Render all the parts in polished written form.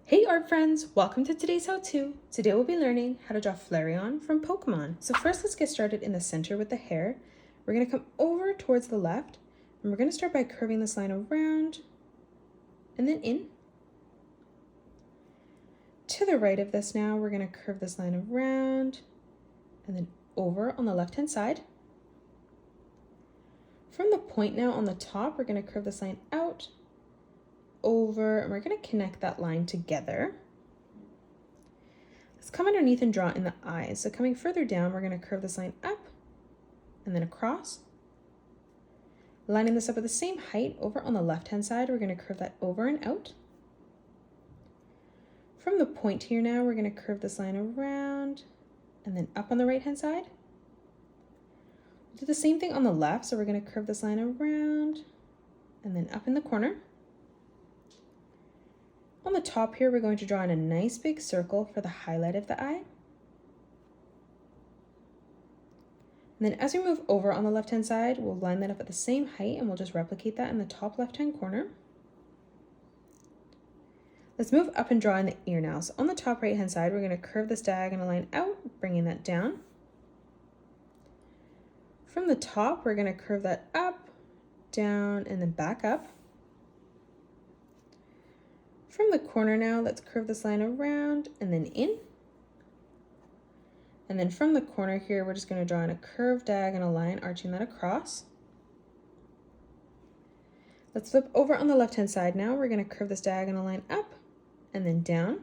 Hey art friends, welcome to today's how-to. Today we'll be learning how to draw Flareon from Pokemon. So first let's get started in the center with the hair. We're going to come over towards the left and we're going to start by curving this line around and then in. To the right of this now, we're going to curve this line around and then over on the left-hand side. From the point now on the top, we're going to curve this line out, over, and we're going to connect that line together. Let's come underneath and draw in the eyes. So coming further down, we're going to curve this line up and then across. Lining this up at the same height over on the left-hand side, we're going to curve that over and out. From the point here now, we're going to curve this line around and then up on the right-hand side. We'll do the same thing on the left, so we're going to curve this line around and then up in the corner. On the top here, we're going to draw in a nice big circle for the highlight of the eye. And then as we move over on the left-hand side, we'll line that up at the same height and we'll just replicate that in the top left-hand corner. Let's move up and draw in the ear now. So on the top right-hand side, we're going to curve this diagonal line out, bringing that down. From the top, we're going to curve that up, down, and then back up. From the corner now, let's curve this line around and then in. And then from the corner here, we're just going to draw in a curved diagonal line, arching that across. Let's flip over on the left-hand side now. We're going to curve this diagonal line up and then down.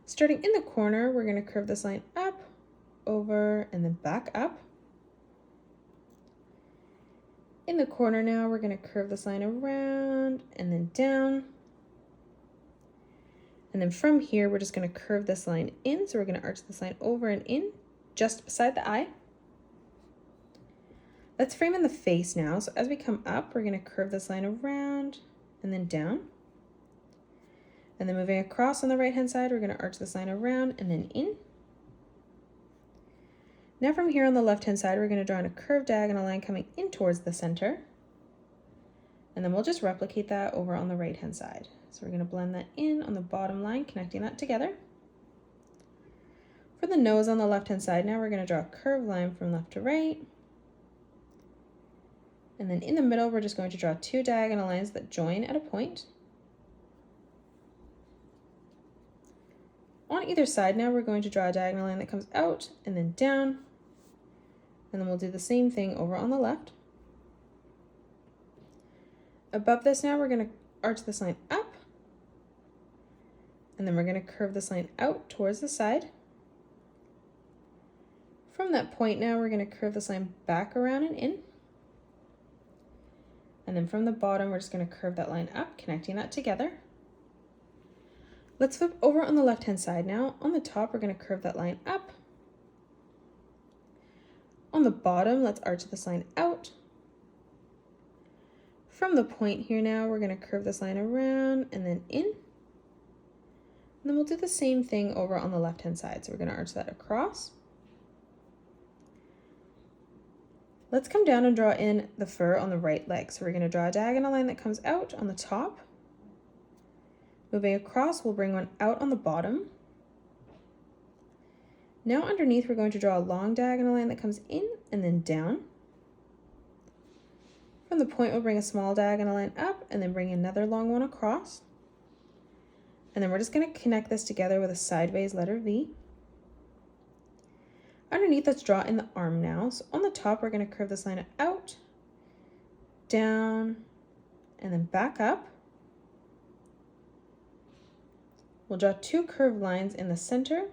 Starting in the corner, we're going to curve this line up, over, and then back up. In the corner now, we're going to curve this line around and then down. And then from here, we're just going to curve this line in. So we're going to arch this line over and in, just beside the eye. Let's frame in the face now. So as we come up, we're going to curve this line around and then down. And then moving across on the right-hand side, we're going to arch this line around and then in. Now from here on the left-hand side, we're going to draw in a curved diagonal line coming in towards the center. And then we'll just replicate that over on the right-hand side. So we're going to blend that in on the bottom line, connecting that together. For the nose on the left-hand side now, we're going to draw a curved line from left to right. And then in the middle, we're just going to draw two diagonal lines that join at a point. On either side now, we're going to draw a diagonal line that comes out and then down. And then we'll do the same thing over on the left. Above this now, we're going to arch this line up. And then we're going to curve this line out towards the side. From that point now, we're going to curve this line back around and in. And then from the bottom, we're just going to curve that line up, connecting that together. Let's flip over on the left-hand side now. On the top, we're going to curve that line up. On the bottom, let's arch this line out. From the point here now, we're going to curve this line around and then in. And then we'll do the same thing over on the left-hand side. So we're going to arch that across. Let's come down and draw in the fur on the right leg. So we're going to draw a diagonal line that comes out on the top. Moving across, we'll bring one out on the bottom. Now underneath, we're going to draw a long diagonal line that comes in and then down. From the point, we'll bring a small diagonal line up and then bring another long one across. And then we're just going to connect this together with a sideways letter V. Underneath, let's draw in the arm now. So on the top, we're going to curve this line out, down, and then back up. We'll draw two curved lines in the center.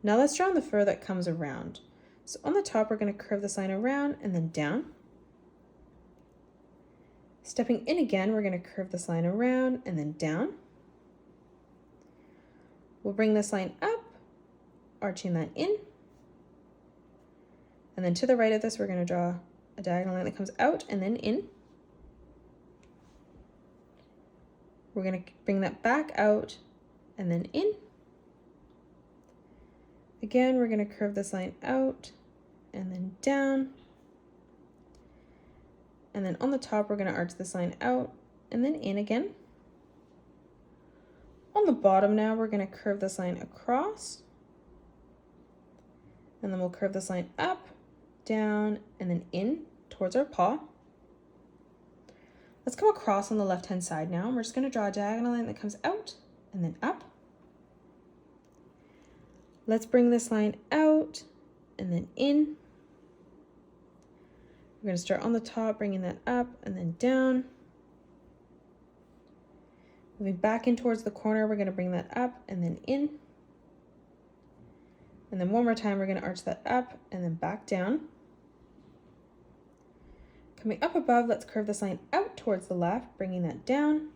Now let's draw on the fur that comes around. So on the top, we're going to curve this line around and then down. Stepping in again, we're going to curve this line around and then down. We'll bring this line up, arching that in. And then to the right of this, we're going to draw a diagonal line that comes out and then in. We're going to bring that back out and then in. Again, we're going to curve this line out and then down. and then on the top, we're going to arch this line out and then in again. On the bottom now, we're going to curve this line across, and then we'll curve this line up, down, and then in towards our paw. Let's come across on the left-hand side now. We're just going to draw a diagonal line that comes out and then up. Let's bring this line out and then in. We're going to start on the top, bringing that up and then down. Moving back in towards the corner, we're going to bring that up and then in. And then one more time, we're going to arch that up and then back down. Coming up above, let's curve this line out towards the left, bringing that down.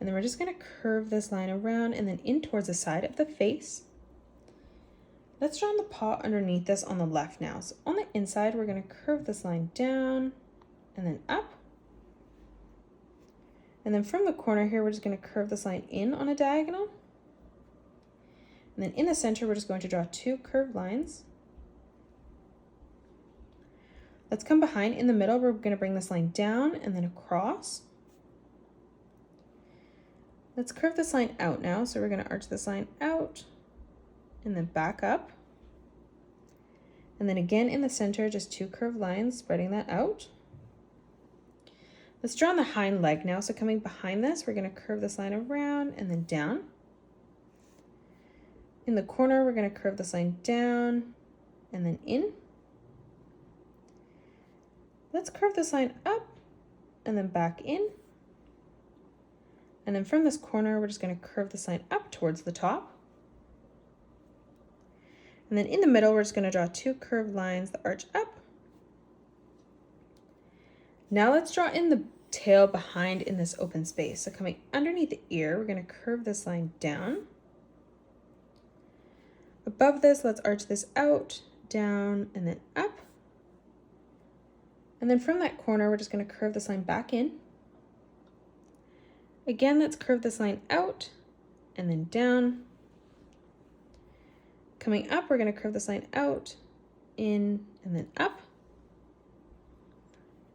And then we're just going to curve this line around and then in towards the side of the face. Let's draw on the paw underneath this on the left now. So on the inside, we're going to curve this line down and then up. And then from the corner here, we're just going to curve this line in on a diagonal. And then in the center, we're just going to draw two curved lines. Let's come behind. In the middle, we're going to bring this line down and then across. Let's curve this line out now. So we're going to arch this line out and then back up. And then again in the center, just two curved lines, spreading that out. Let's draw on the hind leg now. So coming behind this, we're going to curve this line around and then down. In the corner, we're going to curve this line down and then in. Let's curve this line up and then back in. And then from this corner, we're just going to curve this line up towards the top. And then in the middle, we're just going to draw two curved lines that arch up. Now let's draw in the tail behind in this open space. So coming underneath the ear, we're going to curve this line down. Above this, let's arch this out, down, and then up. And then from that corner, we're just going to curve this line back in. Again, let's curve this line out and then down. Coming up, we're going to curve this line out, in, and then up.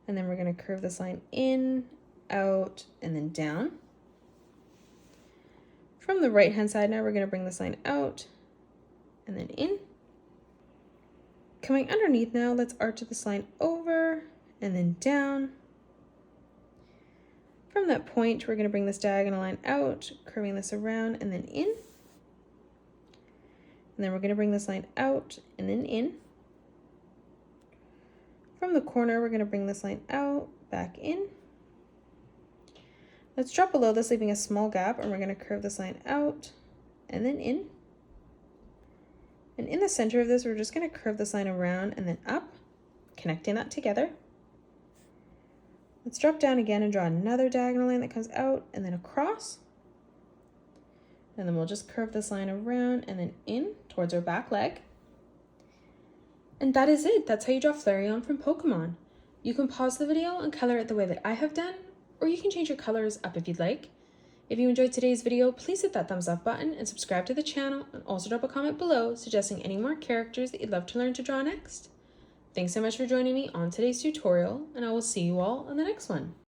And then we're going to curve this line in, out, and then down. From the right-hand side now, we're going to bring this line out and then in. Coming underneath now, let's arch this line over and then down. From that point, we're going to bring this diagonal line out, curving this around and then in. And then we're going to bring this line out and then in. From the corner, we're going to bring this line out, back in. Let's drop below this, leaving a small gap, and we're going to curve this line out and then in. And in the center of this, we're just going to curve this line around and then up, connecting that together. Let's drop down again and draw another diagonal line that comes out and then across. And then we'll just curve this line around and then in towards our back leg. And that is it. That's how you draw Flareon from Pokemon. You can pause the video and color it the way that I have done, or you can change your colors up if you'd like. If you enjoyed today's video, please hit that thumbs up button and subscribe to the channel, and also drop a comment below suggesting any more characters that you'd love to learn to draw next. Thanks so much for joining me on today's tutorial, and I will see you all in the next one.